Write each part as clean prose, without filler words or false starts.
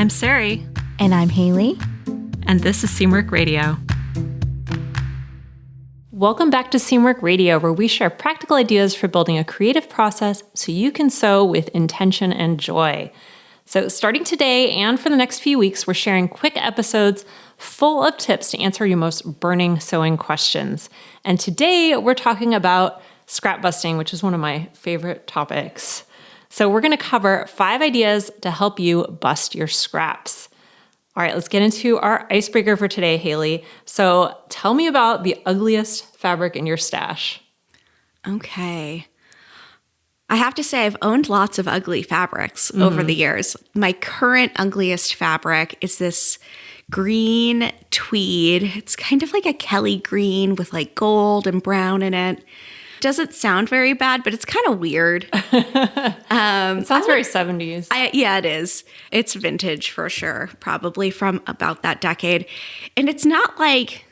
I'm Sarai. And I'm Haley. And this is Seamwork Radio. Welcome back to Seamwork Radio, where we share practical ideas for building a creative process so you can sew with intention and joy. So starting today and for the next few weeks, we're sharing quick episodes full of tips to answer your most burning sewing questions. And today we're talking about scrap busting, which is one of my favorite topics. So we're going to cover 5 ideas to help you bust your scraps. All right, let's get into our icebreaker for today, Haley. So tell me about the ugliest fabric in your stash. Okay. I have to say I've owned lots of ugly fabrics over the years. My current ugliest fabric is this green tweed. It's kind of like a Kelly green with like gold and brown in it. Doesn't sound very bad, but it's kind of weird. It sounds very 70s. Yeah, it is. It's vintage for sure, probably from about that decade. And it's not like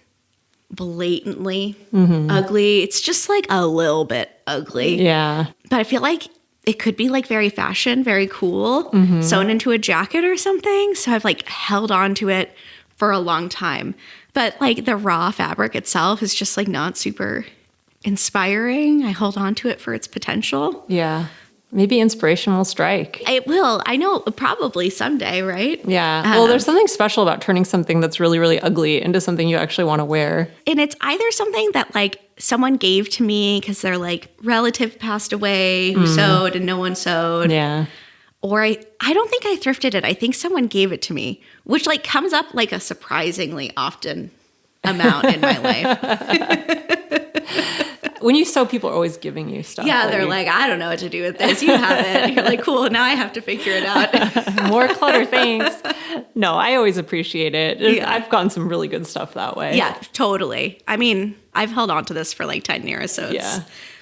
blatantly ugly. It's just like a little bit ugly. Yeah. But I feel like it could be like very fashion, very cool, sewn into a jacket or something. So I've like held on to it for a long time. But like the raw fabric itself is just like not super inspiring. I hold on to it for its potential. Yeah. Maybe inspiration will strike. It will. I know, probably someday, right? Yeah. Well, there's something special about turning something that's really, really ugly into something you actually want to wear. And it's either something that like someone gave to me because their like relative passed away who sewed and no one sewed. Yeah. Or I don't think I thrifted it. I think someone gave it to me, which like comes up like a surprisingly often amount in my life. When you sew, people are always giving you stuff. Yeah, they're like, I don't know what to do with this. You have it. You're like, cool, now I have to figure it out. More clutter, thanks. No, I always appreciate it. Yeah. I've gotten some really good stuff that way. Yeah, totally. I mean, I've held on to this for like 10 years, so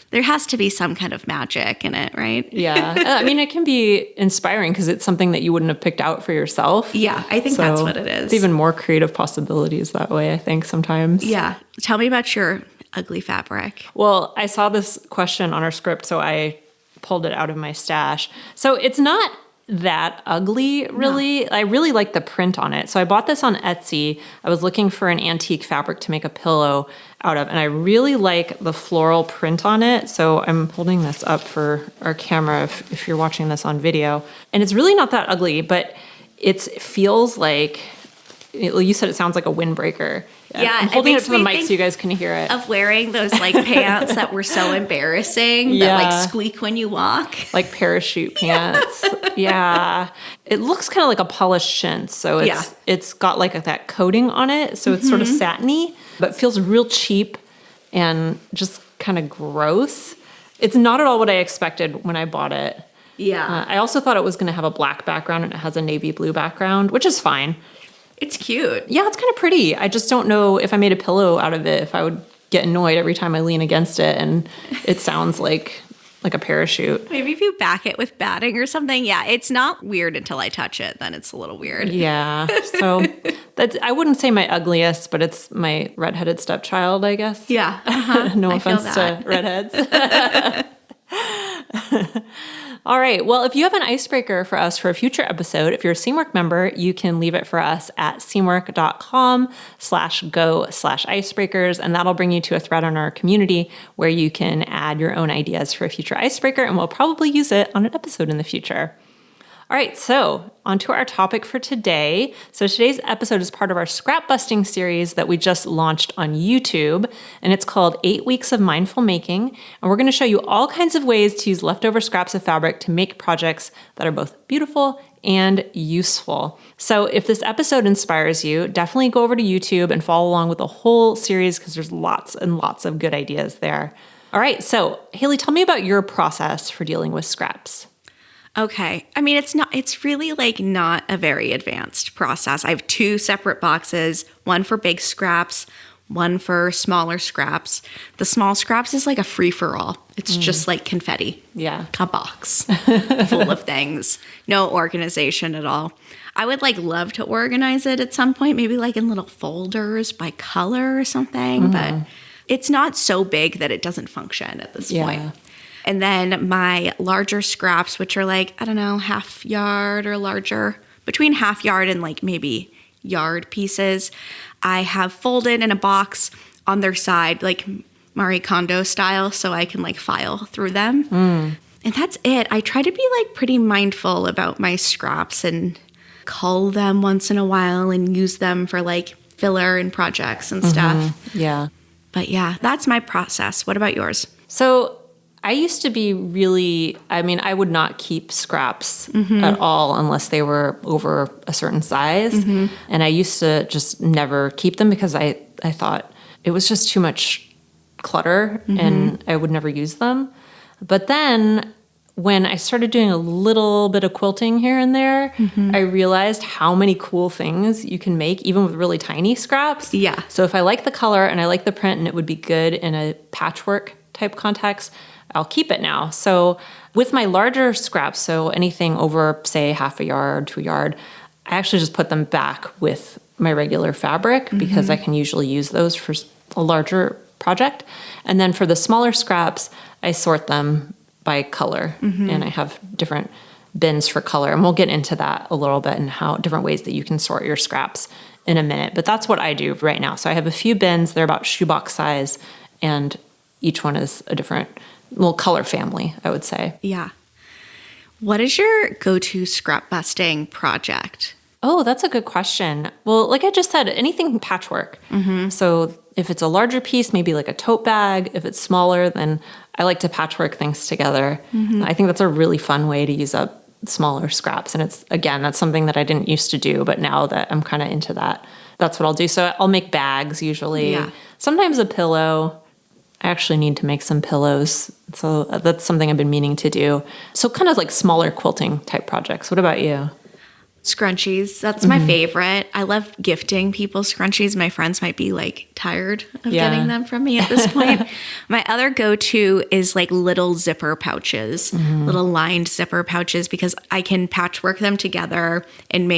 there has to be some kind of magic in it, right? Yeah. I mean, it can be inspiring because it's something that you wouldn't have picked out for yourself. Yeah, I think that's what it is. It's even more creative possibilities that way, I think, sometimes. Yeah. Tell me about your ugly fabric. Well, I saw this question on our script, so I pulled it out of my stash. So it's not that ugly, really. No. I really like the print on it. So I bought this on Etsy. I was looking for an antique fabric to make a pillow out of, and I really like the floral print on it. So I'm holding this up for our camera if you're watching this on video. And it's really not that ugly, but it feels like, you said it sounds like a windbreaker. Yeah, I'm holding it to the mic so you guys can hear it. Of wearing those like pants that were so embarrassing that like squeak when you walk. Like parachute pants. Yeah. It looks kind of like a polished chintz. So it's got like that coating on it. So it's sort of satiny, but feels real cheap and just kind of gross. It's not at all what I expected when I bought it. Yeah. I also thought it was going to have a black background, and it has a navy blue background, which is fine. It's cute. Yeah, it's kind of pretty. I just don't know if I made a pillow out of it, if I would get annoyed every time I lean against it and it sounds like a parachute. Maybe if you back it with batting or something. Yeah, it's not weird until I touch it. Then it's a little weird. Yeah. So I wouldn't say my ugliest, but it's my redheaded stepchild, I guess. Yeah. No offense to redheads. All right. Well, if you have an icebreaker for us for a future episode, if you're a Seamwork member, you can leave it for us at seamwork.com/go/icebreakers, and that'll bring you to a thread on our community where you can add your own ideas for a future icebreaker, and we'll probably use it on an episode in the future. All right, so on to our topic for today. So today's episode is part of our scrap busting series that we just launched on YouTube, and it's called 8 Weeks of Mindful Making. And we're going to show you all kinds of ways to use leftover scraps of fabric to make projects that are both beautiful and useful. So if this episode inspires you, definitely go over to YouTube and follow along with the whole series because there's lots and lots of good ideas there. All right, so Haley, tell me about your process for dealing with scraps. Okay. I mean, it's really like not a very advanced process. I have 2 separate boxes, one for big scraps, one for smaller scraps. The small scraps is like a free-for-all. It's just like confetti. Yeah. A box full of things. No organization at all. I would like love to organize it at some point, maybe like in little folders by color or something, but it's not so big that it doesn't function at this point. And then my larger scraps, which are like, I don't know, half yard or larger between half yard and like maybe yard pieces, I have folded in a box on their side, like Marie Kondo style, so I can like file through them. And that's it. I try to be like pretty mindful about my scraps and cull them once in a while and use them for like filler and projects and stuff. Yeah. But yeah, that's my process. What about yours? So I used to be really, I would not keep scraps at all unless they were over a certain size. And I used to just never keep them because I thought it was just too much clutter and I would never use them. But then when I started doing a little bit of quilting here and there, I realized how many cool things you can make even with really tiny scraps. Yeah. So if I like the color and I like the print and it would be good in a patchwork type context, I'll keep it now. So with my larger scraps, so anything over, say, half a yard to a yard, I actually just put them back with my regular fabric because I can usually use those for a larger project. And then for the smaller scraps, I sort them by color and I have different bins for color. And we'll get into that a little bit and how different ways that you can sort your scraps in a minute. But that's what I do right now. So I have a few bins. They're about shoebox size and each one is a different little color family, I would say. Yeah. What is your go-to scrap busting project? Oh, that's a good question. Well, like I just said, anything patchwork. So if it's a larger piece, maybe like a tote bag. If it's smaller, then I like to patchwork things together. I think that's a really fun way to use up smaller scraps. And it's, again, that's something that I didn't used to do, but now that I'm kind of into that, that's what I'll do. So I'll make bags usually. Yeah. Sometimes a pillow. I actually need to make some pillows. So that's something I've been meaning to do. So kind of like smaller quilting type projects. What about you? Scrunchies. That's my favorite. I love gifting people scrunchies. My friends might be like tired of getting them from me at this point. My other go-to is like little zipper pouches, little lined zipper pouches, because I can patchwork them together and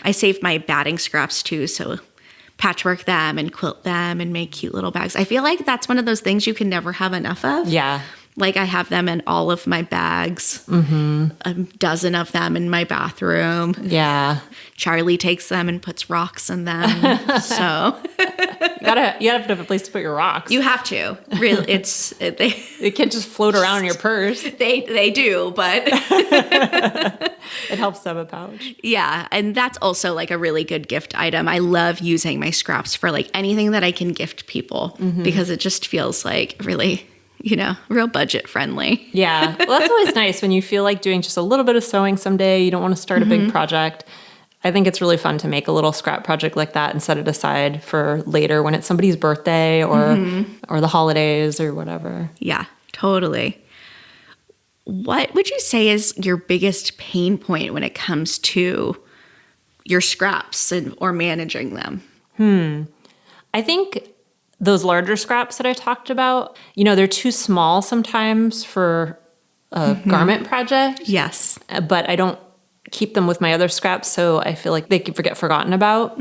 I save my batting scraps too. So patchwork them and quilt them and make cute little bags. I feel like that's one of those things you can never have enough of. Yeah. Like I have them in all of my bags, a dozen of them in my bathroom. Yeah. Charlie takes them and puts rocks in them. So you have to have a place to put your rocks. you have to. Really, It can't just float around in your purse. they do, but It helps to have a pouch. yeah, and that's also like a really good gift item. I love using my scraps for like anything that I can gift people because it just feels like really, real budget friendly. Yeah. Well, that's always nice when you feel like doing just a little bit of sewing someday. You don't want to start a big project. I think it's really fun to make a little scrap project like that and set it aside for later when it's somebody's birthday or the holidays or whatever. Yeah, totally. What would you say is your biggest pain point when it comes to your scraps or managing them? I think those larger scraps that I talked about, they're too small sometimes for a garment project. Yes. But I don't keep them with my other scraps, so I feel like they could get forgotten about.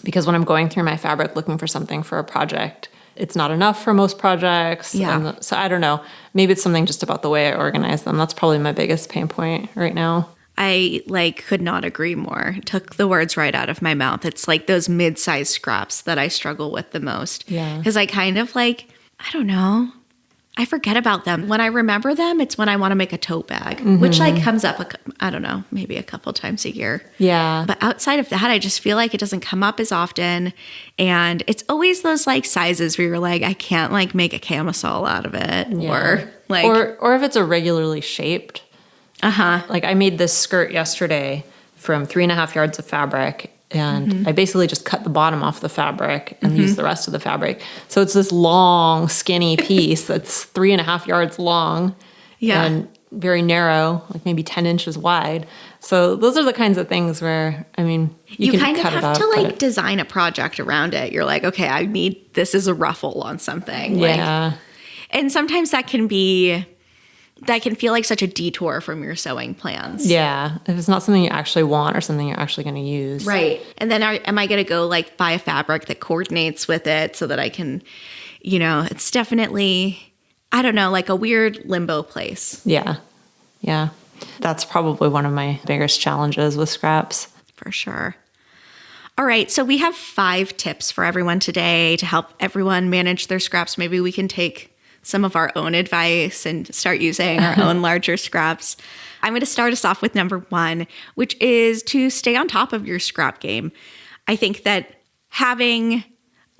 Because when I'm going through my fabric looking for something for a project, it's not enough for most projects. Yeah. So I don't know. Maybe it's something just about the way I organize them. That's probably my biggest pain point right now. I could not agree more. Took the words right out of my mouth. It's like those mid-sized scraps that I struggle with the most. Yeah. Because I kind of I don't know. I forget about them. When I remember them, it's when I want to make a tote bag, which comes up, I don't know, maybe a couple times a year. Yeah. But outside of that, I just feel like it doesn't come up as often. And it's always those sizes where you're like, I can't make a camisole out of it. Yeah. Or if it's irregularly shaped. Like I made this skirt yesterday from 3.5 yards of fabric. And I basically just cut the bottom off the fabric and used the rest of the fabric. So it's this long, skinny piece that's 3.5 yards long and very narrow, like maybe 10 inches wide. So those are the kinds of things where, you can kind of cut it have up, to design a project around it. You're like, okay, I need this as a ruffle on something. Yeah. And sometimes that can feel like such a detour from your sewing plans. Yeah. If it's not something you actually want or something you're actually going to use. Right. And then am I going to go buy a fabric that coordinates with it so that I can, it's definitely, I don't know, a weird limbo place. Yeah. Yeah. That's probably one of my biggest challenges with scraps. For sure. All right, so we have 5 tips for everyone today to help everyone manage their scraps. Maybe we can take some of our own advice and start using our own larger scraps. I'm going to start us off with number 1, which is to stay on top of your scrap game. I think that having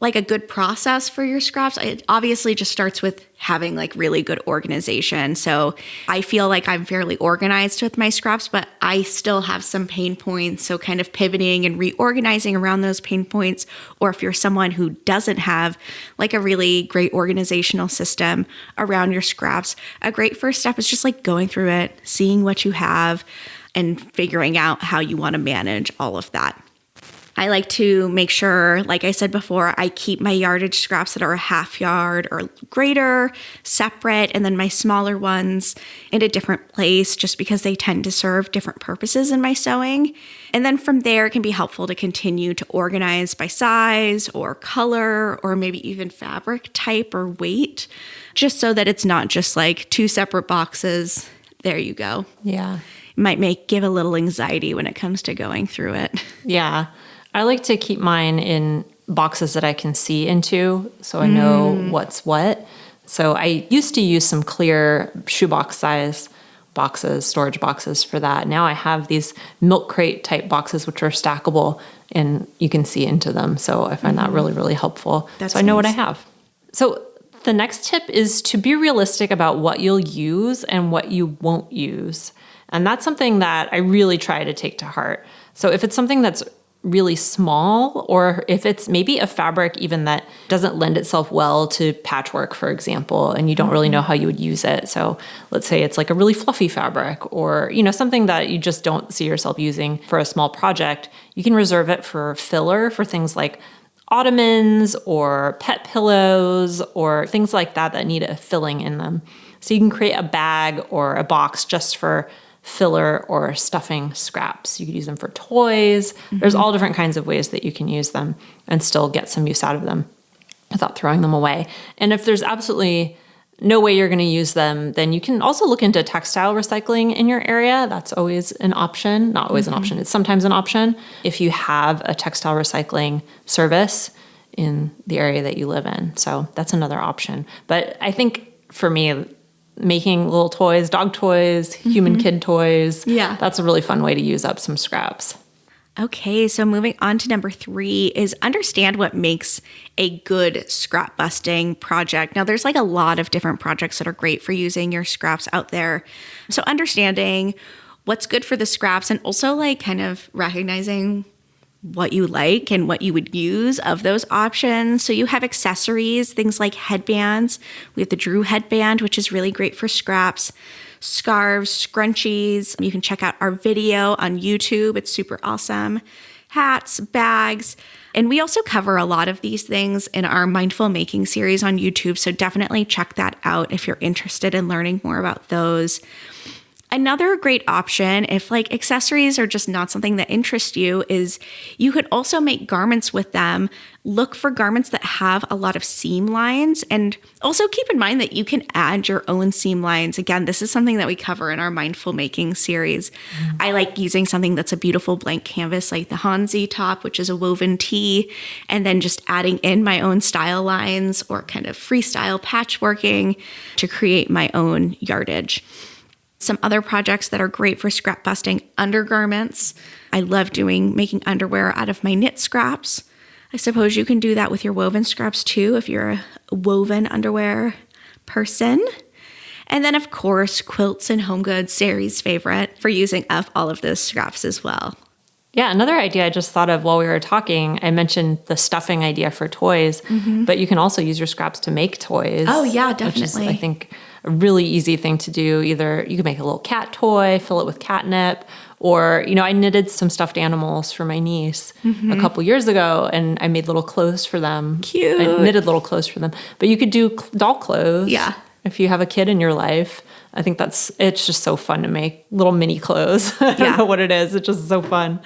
like a good process for your scraps, it obviously just starts with having like really good organization. So I feel like I'm fairly organized with my scraps, but I still have some pain points. So kind of pivoting and reorganizing around those pain points. Or if you're someone who doesn't have like a really great organizational system around your scraps, a great first step is just like going through it, seeing what you have, and figuring out how you want to manage all of that. I like to make sure, like I said before, I keep my yardage scraps that are a half yard or greater separate, and then my smaller ones in a different place just because they tend to serve different purposes in my sewing. And then from there, it can be helpful to continue to organize by size or color or maybe even fabric type or weight, just so that it's not just like 2 separate boxes. There you go. Yeah. It might give a little anxiety when it comes to going through it. Yeah. I like to keep mine in boxes that I can see into so I know what's what. So I used to use some clear shoebox size boxes, storage boxes for that. Now I have these milk crate type boxes which are stackable and you can see into them. So I find that really, really helpful. That's so I know what I nice. have. So the next tip is to be realistic about what you'll use and what you won't use. And that's something that I really try to take to heart. So if it's something that's really small, or if it's maybe a fabric even that doesn't lend itself well to patchwork, for example, and you don't really know how you would use it. So let's say it's like a really fluffy fabric or, something that you just don't see yourself using for a small project, you can reserve it for filler for things like ottomans or pet pillows or things like that that need a filling in them. So you can create a bag or a box just for filler or stuffing scraps. You could use them for toys. There's all different kinds of ways that you can use them and still get some use out of them without throwing them away. And if there's absolutely no way you're going to use them, then you can also look into textile recycling in your area. That's always an option. Not always an option. It's sometimes an option if you have a textile recycling service in the area that you live in. So that's another option. But I think for me, making little toys, dog toys, human kid toys. Yeah. That's a really fun way to use up some scraps. Okay, so moving on to number 3 is understand what makes a good scrap busting project. Now, there's like a lot of different projects that are great for using your scraps out there. So understanding what's good for the scraps and also like kind of recognizing what you like and what you would use of those options. So you have accessories, things like headbands. We have the Drew headband, which is really great for scraps, scarves, scrunchies. You can check out our video on YouTube. It's super awesome. Hats, bags. And we also cover a lot of these things in our Mindful Making series on YouTube. So definitely check that out if you're interested in learning more about those. Another great option, if like accessories are just not something that interests you, is you could also make garments with them. Look for garments that have a lot of seam lines, and also keep in mind that you can add your own seam lines. Again, this is something that we cover in our Mindful Making series. I like using something that's a beautiful blank canvas like the Hansi top, which is a woven tee, and then just adding in my own style lines or kind of freestyle patchworking to create my own yardage. Some other projects that are great for scrap busting: undergarments. I love making underwear out of my knit scraps. I suppose you can do that with your woven scraps too if you're a woven underwear person. And then of course, quilts and home goods, Sari's favorite, for using up all of those scraps as well. Yeah, another idea I just thought of while we were talking, I mentioned the stuffing idea for toys, but you can also use your scraps to make toys. Oh yeah, Which is, definitely. I think, a really easy thing to do. Either you can make a little cat toy, fill it with catnip, or, I knitted some stuffed animals for my niece a couple years ago, and I made little clothes for them. Cute. I knitted little clothes for them. But you could do doll clothes. Yeah. If you have a kid in your life. I think it's just so fun to make little mini clothes. I don't know what it is. It's just so fun.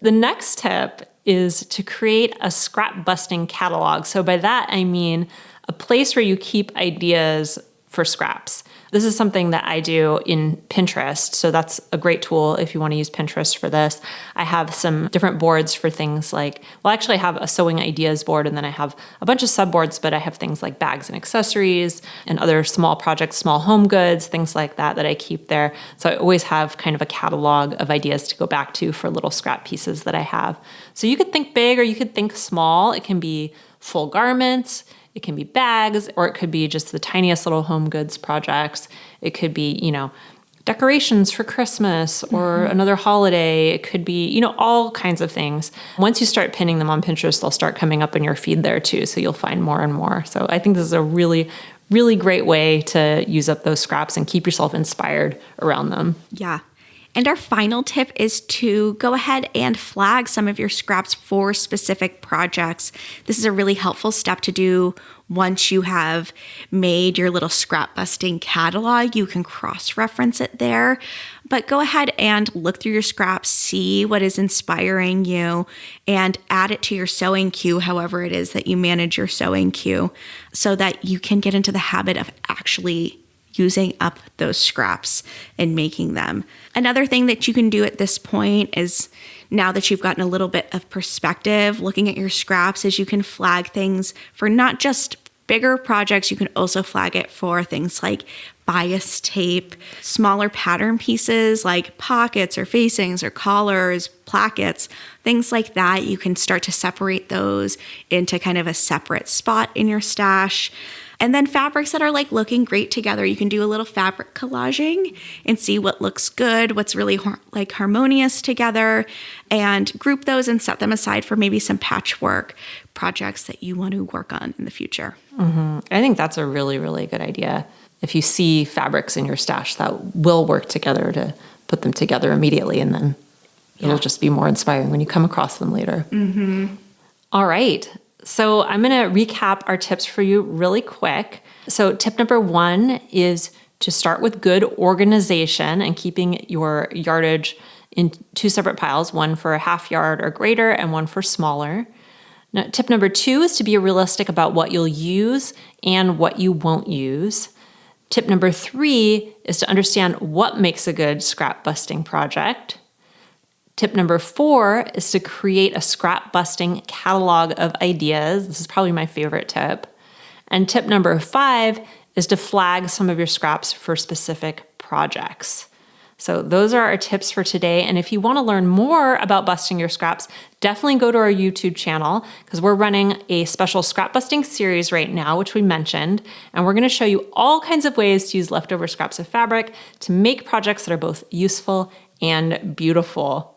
The next tip is to create a scrap busting catalog. So by that, I mean a place where you keep ideas for scraps. This is something that I do in Pinterest. So that's a great tool if you want to use Pinterest for this. I have some different boards for things like, well, actually I have a sewing ideas board, and then I have a bunch of subboards, but I have things like bags and accessories and other small projects, small home goods, things like that I keep there. So I always have kind of a catalog of ideas to go back to for little scrap pieces that I have. So you could think big or you could think small. It can be full garments, it can be bags, or it could be just the tiniest little home goods projects. It could be, decorations for Christmas or another holiday. It could be, all kinds of things. Once you start pinning them on Pinterest, they'll start coming up in your feed there too. So you'll find more and more. So I think this is a really, really great way to use up those scraps and keep yourself inspired around them. Yeah. And our final tip is to go ahead and flag some of your scraps for specific projects. This is a really helpful step to do once you have made your little scrap busting catalog. You can cross-reference it there, but go ahead and look through your scraps, see what is inspiring you, and add it to your sewing queue, however it is that you manage your sewing queue, so that you can get into the habit of actually using up those scraps and making them. Another thing that you can do at this point is, now that you've gotten a little bit of perspective looking at your scraps, is you can flag things for not just bigger projects, you can also flag it for things like bias tape, smaller pattern pieces like pockets or facings or collars, plackets, things like that. You can start to separate those into kind of a separate spot in your stash. And then fabrics that are like looking great together, you can do a little fabric collaging and see what looks good, what's really harmonious together, and group those and set them aside for maybe some patchwork projects that you want to work on in the future. I think that's a really, really good idea. If you see fabrics in your stash that will work together, to put them together immediately, and then it'll just be more inspiring when you come across them later. All right. So I'm going to recap our tips for you really quick. So tip number 1 is to start with good organization and keeping your yardage in 2 separate piles, one for a half yard or greater and one for smaller. Now, tip number 2 is to be realistic about what you'll use and what you won't use. Tip number 3 is to understand what makes a good scrap busting project. Tip number 4 is to create a scrap busting catalog of ideas. This is probably my favorite tip. And tip number 5 is to flag some of your scraps for specific projects. So those are our tips for today. And if you want to learn more about busting your scraps, definitely go to our YouTube channel, because we're running a special scrap busting series right now, which we mentioned. And we're going to show you all kinds of ways to use leftover scraps of fabric to make projects that are both useful and beautiful.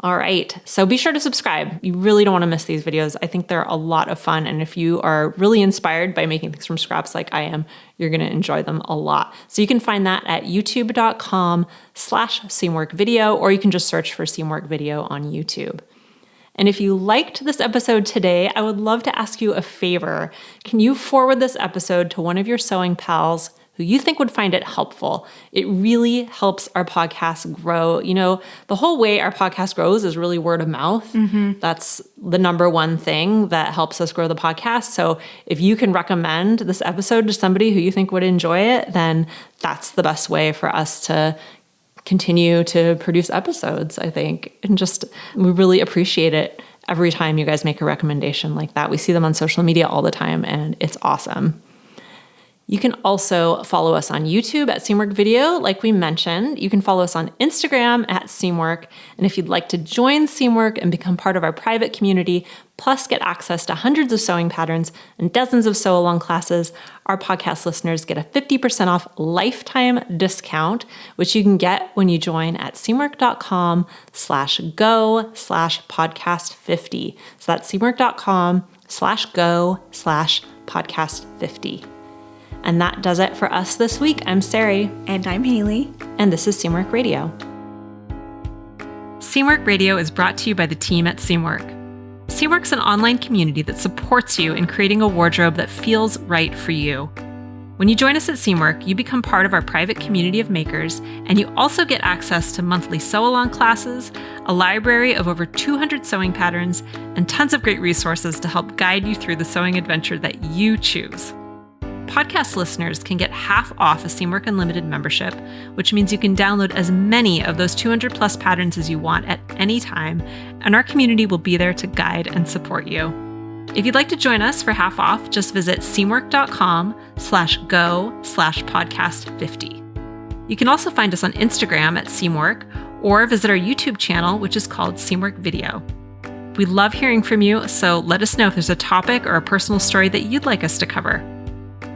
All right, so be sure to subscribe. You really don't want to miss these videos. I think they're a lot of fun, and if you are really inspired by making things from scraps like I am, you're going to enjoy them a lot. So you can find that at youtube.com/seamworkvideo, or you can just search for Seamwork Video on YouTube. And if you liked this episode today, I would love to ask you a favor. Can you forward this episode to one of your sewing pals who you think would find it helpful? It really helps our podcast grow. The whole way our podcast grows is really word of mouth. That's the number one thing that helps us grow the podcast. So if you can recommend this episode to somebody who you think would enjoy it, then that's the best way for us to continue to produce episodes, I think. And we really appreciate it every time you guys make a recommendation like that. We see them on social media all the time, and it's awesome. You can also follow us on YouTube at Seamwork Video, like we mentioned. You can follow us on Instagram at Seamwork. And if you'd like to join Seamwork and become part of our private community, plus get access to hundreds of sewing patterns and dozens of sew-along classes, our podcast listeners get a 50% off lifetime discount, which you can get when you join at seamwork.com/go/podcast50. So that's seamwork.com/go/podcast50. And that does it for us this week. I'm Sarai. And I'm Haley. And this is Seamwork Radio. Seamwork Radio is brought to you by the team at Seamwork. Seamwork's an online community that supports you in creating a wardrobe that feels right for you. When you join us at Seamwork, you become part of our private community of makers, and you also get access to monthly sew-along classes, a library of over 200 sewing patterns, and tons of great resources to help guide you through the sewing adventure that you choose. podcast listeners can get half off a Seamwork Unlimited membership, which means you can download as many of those 200 plus patterns as you want at any time, and our community will be there to guide and support you. If you'd like to join us for half off, just visit seamwork.com/go/podcast50. You can also find us on Instagram at Seamwork or visit our YouTube channel, which is called Seamwork Video. We love hearing from you, so let us know if there's a topic or a personal story that you'd like us to cover.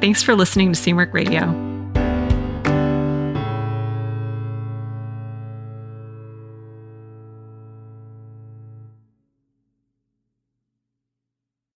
Thanks for listening to Seamwork Radio.